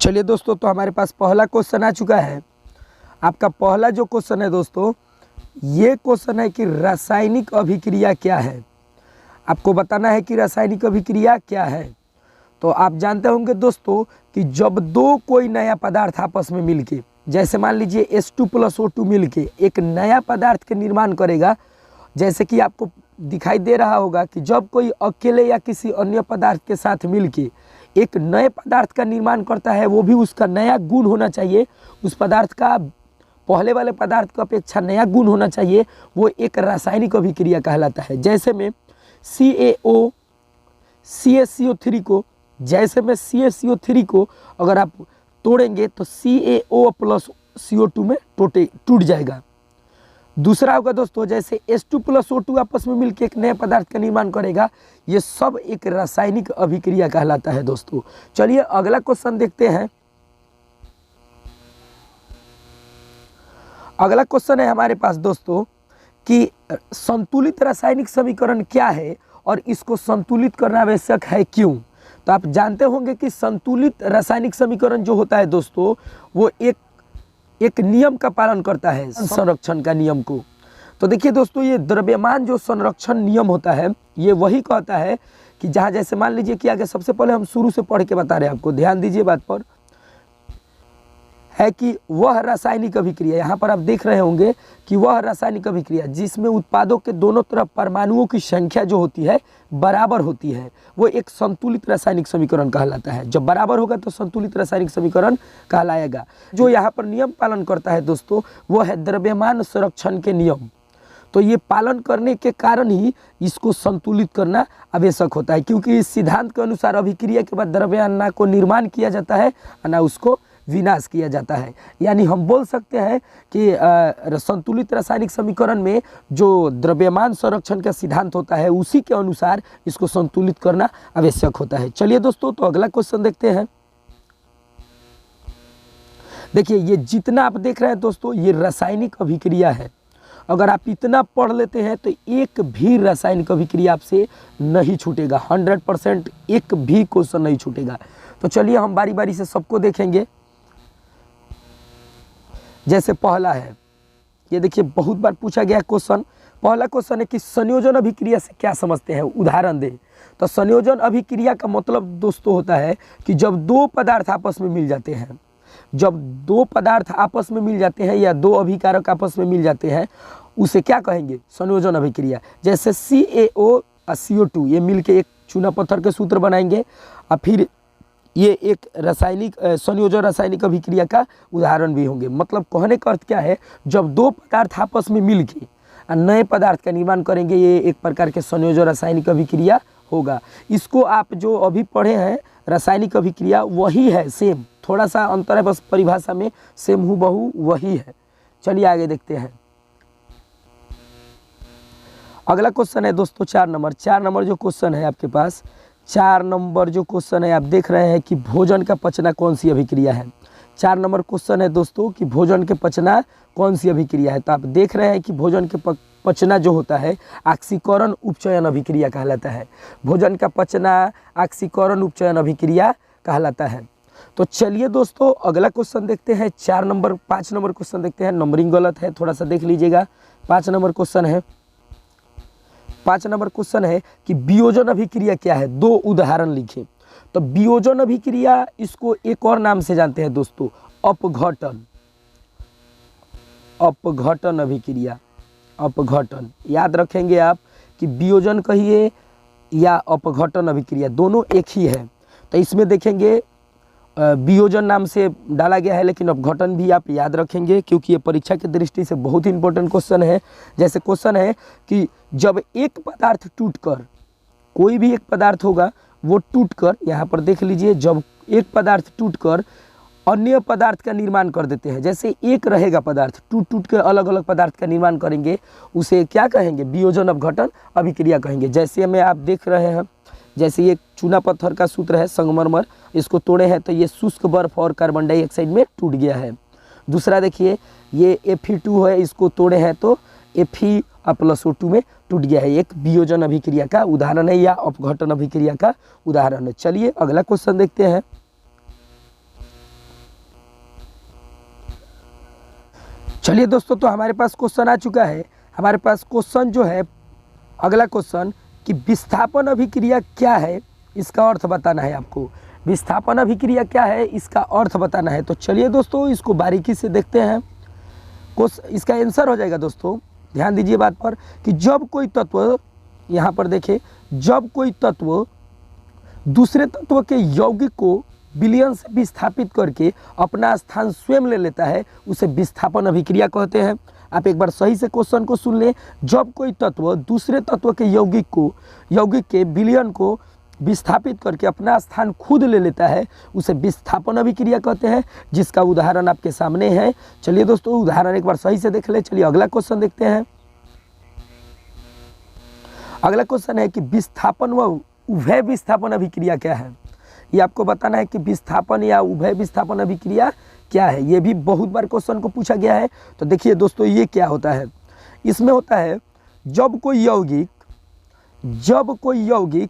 चलिए दोस्तों, तो हमारे पास पहला क्वेश्चन आ चुका है। आपका पहला जो क्वेश्चन है दोस्तों, ये क्वेश्चन है कि रासायनिक अभिक्रिया क्या है। आपको बताना है कि रासायनिक अभिक्रिया क्या है। तो आप जानते होंगे दोस्तों कि जब दो कोई नया पदार्थ आपस में मिलके, जैसे मान लीजिए H2 + O2 मिलके एक नया पदार्थ के निर्माण करेगा। जैसे कि आपको दिखाई दे रहा होगा कि जब कोई अकेले या किसी अन्य पदार्थ के साथ मिलके एक नए पदार्थ का निर्माण करता है, वो भी उसका नया गुण होना चाहिए, उस पदार्थ का पहले वाले पदार्थ की अपेक्षा नया गुण होना चाहिए, वो एक रासायनिक अभिक्रिया कहलाता है। जैसे में CaO CaCO3 को, जैसे में CaCO3 को अगर आप तोड़ेंगे तो CaO + CO2 में टूट जाएगा। दूसरा होगा दोस्तों, जैसे H2 + O2 आपस में मिलकर एक नए पदार्थ का निर्माण करेगा। ये सब एक रासायनिक अभिक्रिया कहलाता है दोस्तों। चलिए अगला क्वेश्चन देखते हैं। अगला क्वेश्चन है हमारे पास दोस्तों कि संतुलित रासायनिक समीकरण क्या है और इसको संतुलित करना आवश्यक है क्यों। तो आप जानते होंगे कि संतुलित रासायनिक समीकरण जो होता है दोस्तों, वो एक नियम का पालन करता है, संरक्षण का नियम को। तो देखिए दोस्तों, ये द्रव्यमान जो संरक्षण नियम होता है, ये वही कहता है कि जहाँ जैसे मान लीजिए कि आगे सबसे पहले हम शुरू से पढ़ के बता रहे हैं आपको, ध्यान दीजिए बात पर, है कि वह रासायनिक अभिक्रिया, यहाँ पर आप देख रहे होंगे कि वह रासायनिक अभिक्रिया जिसमें उत्पादों के दोनों तरफ परमाणुओं की संख्या जो होती है बराबर होती है, वो एक संतुलित रासायनिक समीकरण कहलाता है। जब बराबर होगा तो संतुलित रासायनिक समीकरण कहलाएगा। जो यहाँ पर नियम पालन करता है दोस्तों, वो है द्रव्यमान संरक्षण के नियम। तो ये पालन करने के कारण ही इसको संतुलित करना आवश्यक होता है, क्योंकि इस सिद्धांत के अनुसार अभिक्रिया के बाद द्रव्यमान ना को निर्माण किया जाता है ना उसको विनाश किया जाता है। यानी हम बोल सकते हैं कि संतुलित रासायनिक समीकरण में जो द्रव्यमान संरक्षण का सिद्धांत होता है, उसी के अनुसार इसको संतुलित करना आवश्यक होता है। चलिए दोस्तों, तो अगला क्वेश्चन देखते हैं। देखिए, ये जितना आप देख रहे हैं दोस्तों, ये रासायनिक अभिक्रिया है। अगर आप इतना पढ़ लेते हैं तो एक भी रासायनिक अभिक्रिया आपसे नहीं छूटेगा, 100% एक भी क्वेश्चन नहीं छूटेगा। तो चलिए हम बारी बारी से सबको देखेंगे। जैसे पहला है, ये देखिए बहुत बार पूछा गया क्वेश्चन। पहला क्वेश्चन है कि संयोजन अभिक्रिया से क्या समझते हैं, उदाहरण दें। तो संयोजन अभिक्रिया का मतलब दोस्तों होता है कि जब दो पदार्थ आपस में मिल जाते हैं, जब दो पदार्थ आपस में मिल जाते हैं या दो अभिकारक आपस में मिल जाते हैं, उसे क्या कहेंगे, संयोजन अभिक्रिया। जैसे CaO और CO2 ये मिलके एक चूना पत्थर के सूत्र बनाएंगे, और फिर ये एक रासायनिक संयोजन रासायनिक अभिक्रिया का उदाहरण भी होंगे। मतलब कहने का अर्थ क्या है, जब दो पदार्थ आपस में मिलके नए पदार्थ का निर्माण करेंगे, ये एक प्रकार के संयोजन रासायनिक अभिक्रिया होगा। इसको आप जो अभी पढ़े हैं रासायनिक अभिक्रिया, वही है, सेम, थोड़ा सा अंतर है बस परिभाषा में, सेम हूबहू वही है। चलिए आगे देखते हैं। अगला क्वेश्चन है दोस्तों 4 नंबर। 4 नंबर जो क्वेश्चन है आपके पास, 4 नंबर जो क्वेश्चन है, आप देख रहे हैं कि भोजन का पचना कौन सी अभिक्रिया है। 4 नंबर क्वेश्चन है दोस्तों कि भोजन के पचना कौन सी अभिक्रिया है। तो आप देख रहे हैं कि भोजन के पचना जो होता है ऑक्सीकरण उपचयन अभिक्रिया कहलाता है। भोजन का पचना ऑक्सीकरण उपचयन अभिक्रिया कहलाता है। तो चलिए दोस्तों अगला क्वेश्चन देखते हैं। 5 नंबर क्वेश्चन देखते हैं। नंबरिंग गलत है, थोड़ा सा देख लीजिएगा। 5 नंबर क्वेश्चन है। 5 नंबर क्वेश्चन है कि वियोजन अभिक्रिया क्या है, 2 उदाहरण लिखें। तो वियोजन अभिक्रिया, इसको एक और नाम से जानते हैं दोस्तों, अपघटन। अपघटन अभिक्रिया, अपघटन याद रखेंगे आप कि वियोजन कहिए या अपघटन अभिक्रिया, दोनों एक ही है। तो इसमें देखेंगे वियोजन नाम से डाला गया है, लेकिन अपघटन भी आप याद रखेंगे, क्योंकि ये परीक्षा की दृष्टि से बहुत इंपॉर्टेंट क्वेश्चन है। जैसे क्वेश्चन है कि जब एक पदार्थ टूटकर, कोई भी एक पदार्थ होगा वो टूटकर, यहाँ पर देख लीजिए, जब एक पदार्थ टूटकर अन्य पदार्थ का निर्माण कर देते हैं, जैसे एक रहेगा पदार्थ, टूट के अलग अलग पदार्थ का निर्माण करेंगे, उसे क्या कहेंगे, वियोजन अपघटन अभिक्रिया कहेंगे। जैसे में आप देख रहे हैं, जैसे ये चूना पत्थर का सूत्र है संगमरमर, इसको तोड़े हैं तो ये शुष्क बर्फ और कार्बन डाइऑक्साइड में टूट गया है। दूसरा देखिए, ये Fe2 है, इसको तोड़े हैं तो Fe + O2 में टूट गया है। एक वियोजन अभिक्रिया का उदाहरण है या अपघटन अभिक्रिया का उदाहरण है। चलिए अगला क्वेश्चन देखते हैं। चलिए दोस्तों, तो हमारे पास क्वेश्चन आ चुका है। हमारे पास क्वेश्चन जो है, अगला क्वेश्चन कि विस्थापन अभिक्रिया क्या है, इसका अर्थ बताना है आपको। विस्थापन अभिक्रिया क्या है, इसका अर्थ बताना है। तो चलिए दोस्तों, इसको बारीकी से देखते हैं। इसका आंसर हो जाएगा दोस्तों, ध्यान दीजिए बात पर, कि जब कोई तत्व, यहाँ पर देखिए, जब कोई तत्व दूसरे तत्व के यौगिक को विलयन से विस्थापित करके अपना स्थान स्वयं ले लेता है, उसे विस्थापन अभिक्रिया कहते हैं। आप एक बार सही से क्वेश्चन को सुन लें। जब कोई तत्व दूसरे तत्व के यौगिक के विलयन को विस्थापित करके अपना स्थान खुद ले लेता है, उसे विस्थापन अभिक्रिया कहते हैं, जिसका उदाहरण आपके सामने है। चलिए दोस्तों, उदाहरण एक बार सही से देख ले। चलिए अगला क्वेश्चन देखते हैं। अगला क्वेश्चन है कि विस्थापन व उभय विस्थापन अभिक्रिया क्या है। ये आपको बताना है कि विस्थापन या उभय विस्थापन अभिक्रिया क्या है। ये भी बहुत बार क्वेश्चन को पूछा गया है। तो देखिए दोस्तों, ये क्या होता है। इसमें होता है जब कोई यौगिक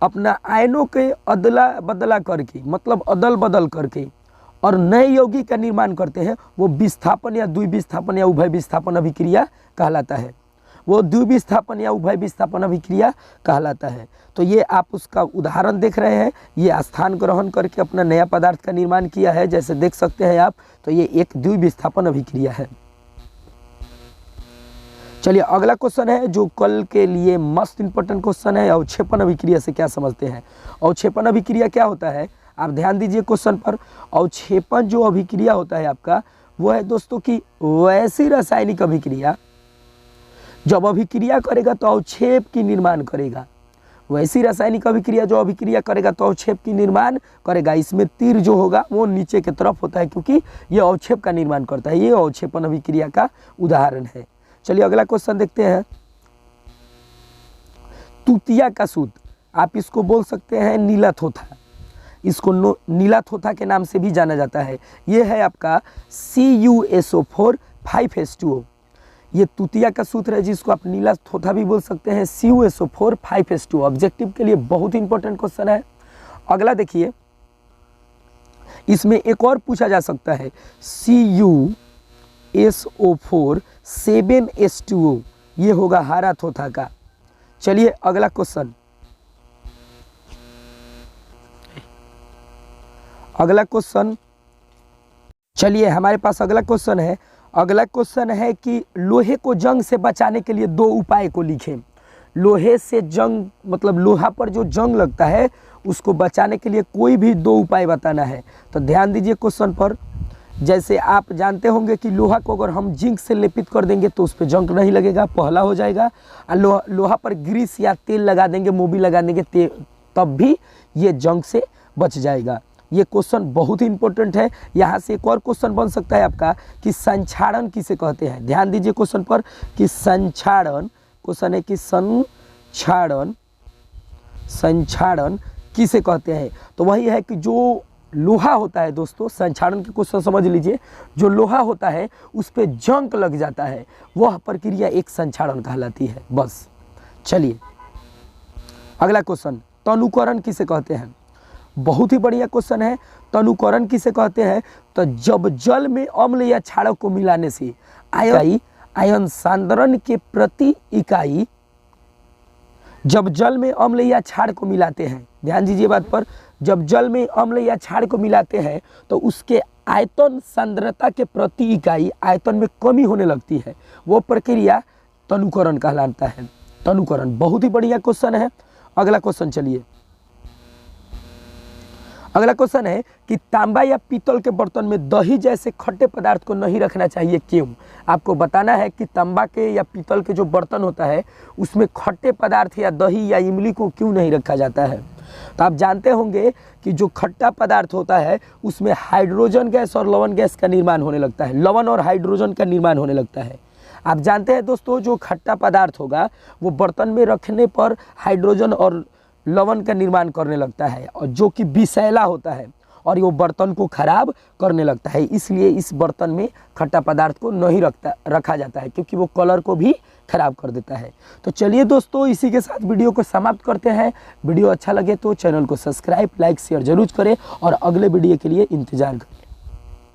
अपना आयनों के अदला बदला करके, मतलब अदल बदल करके, और नए यौगिक का निर्माण करते हैं, वो विस्थापन या द्विविस्थापन या उभय विस्थापन अभिक्रिया कहलाता है। वो द्विविस्थापन या उभय विस्थापन अभिक्रिया कहलाता है। तो ये आप उसका उदाहरण देख रहे हैं। ये स्थान ग्रहण करके अपना नया पदार्थ का निर्माण किया है, जैसे देख सकते हैं आप। तो ये एक द्विविस्थापन अभिक्रिया है। चलिए अगला क्वेश्चन है, जो कल के लिए मस्त इंपॉर्टेंट क्वेश्चन है। अवक्षेपण अभिक्रिया से क्या समझते हैं। अवक्षेपण अभिक्रिया क्या होता है, आप ध्यान दीजिए क्वेश्चन पर। अवक्षेपण जो अभिक्रिया होता है आपका, वो है दोस्तों की वैसी रासायनिक अभिक्रिया, जब अभिक्रिया करेगा तो अवक्षेप की निर्माण करेगा। वैसी रासायनिक अभिक्रिया जो अभिक्रिया करेगा तो अवक्षेप की निर्माण करेगा। इसमें तीर जो होगा वो नीचे की तरफ होता है, क्योंकि ये अवक्षेप का निर्माण करता है। ये अवक्षेपण अभिक्रिया का उदाहरण है। चलिए अगला क्वेश्चन देखते हैं। तृतीया का सूत्र, आप इसको बोल सकते हैं नीला थोथा। इसको नीला थोथा के नाम से भी जाना जाता है। ये है आपका CuSO4 5H2O। ये तृतीया का सूत्र है, जिसको आप नीला थोथा भी बोल सकते हैं। CuSO4 5H2O ऑब्जेक्टिव के लिए बहुत इंपॉर्टेंट क्वेश्चन है। अगला देखिए, इसमें एक और पूछा जा सकता है, CuSO4 7H2O। ये होगा हरा थोथा का। चलिए अगला क्वेश्चन, चलिए हमारे पास अगला क्वेश्चन है। अगला क्वेश्चन है कि लोहे को जंग से बचाने के लिए 2 उपाय को लिखें। लोहे से जंग, मतलब लोहा पर जो जंग लगता है, उसको बचाने के लिए कोई भी 2 उपाय बताना है। तो ध्यान दीजिए क्वेश्चन पर। जैसे आप जानते होंगे कि लोहा को अगर हम जिंक से लेपित कर देंगे तो उस पर जंग नहीं लगेगा, पहला हो जाएगा। और लोहा पर ग्रीस या तेल लगा देंगे, मोबिल लगा देंगे, तब भी ये जंग से बच जाएगा। ये क्वेश्चन बहुत ही इंपॉर्टेंट है। यहाँ से एक और क्वेश्चन बन सकता है आपका कि संक्षारण किसे कहते हैं। ध्यान दीजिए क्वेश्चन पर कि संक्षारण, क्वेश्चन है कि संक्षारण किसे कहते हैं। तो वही है कि जो लोहा होता है दोस्तों, संक्षारण के क्वेश्चन समझ लीजिए। जो लोहा होता है उस पर जंग लग जाता है, वह प्रक्रिया एक संक्षारण कहलाती है। बस चलिए अगला क्वेश्चन, तनुकरण किसे कहते हैं। बहुत ही बढ़िया क्वेश्चन है। तनुकरण किसे कहते हैं। तो जब जल में अम्ल या क्षारक को मिलाने से आयन सांद्रण के प्रति इकाई, जब जल में अम्ल या क्षार को मिलाते हैं, ध्यान दीजिए बात पर, जब जल में अम्ल या क्षार को मिलाते हैं तो उसके आयतन सांद्रता के प्रति इकाई आयतन में कमी होने लगती है, वो प्रक्रिया तनुकरण कहलाता है। तनुकरण बहुत ही बढ़िया क्वेश्चन है। अगला क्वेश्चन, चलिए अगला क्वेश्चन है कि तांबा या पीतल के बर्तन में दही जैसे खट्टे पदार्थ को नहीं रखना चाहिए, क्यों। आपको बताना है कि तांबा के या पीतल के जो बर्तन होता है उसमें खट्टे पदार्थ या दही या इमली को क्यों नहीं रखा जाता है। तो आप जानते होंगे कि जो खट्टा पदार्थ होता है उसमें हाइड्रोजन गैस और लवण गैस का निर्माण होने लगता है, लवण और हाइड्रोजन का निर्माण होने लगता है। आप जानते हैं दोस्तों, जो खट्टा पदार्थ होगा वो बर्तन में रखने पर हाइड्रोजन और लवण का निर्माण करने लगता है, और जो कि विषैला होता है और वो बर्तन को खराब करने लगता है। इसलिए इस बर्तन में खट्टा पदार्थ को नहीं रखा जाता है, क्योंकि वो कलर को भी खराब कर देता है। तो चलिए दोस्तों, इसी के साथ वीडियो को समाप्त करते हैं। वीडियो अच्छा लगे तो चैनल को सब्सक्राइब, लाइक, शेयर जरूर करें और अगले वीडियो के लिए इंतजार करें।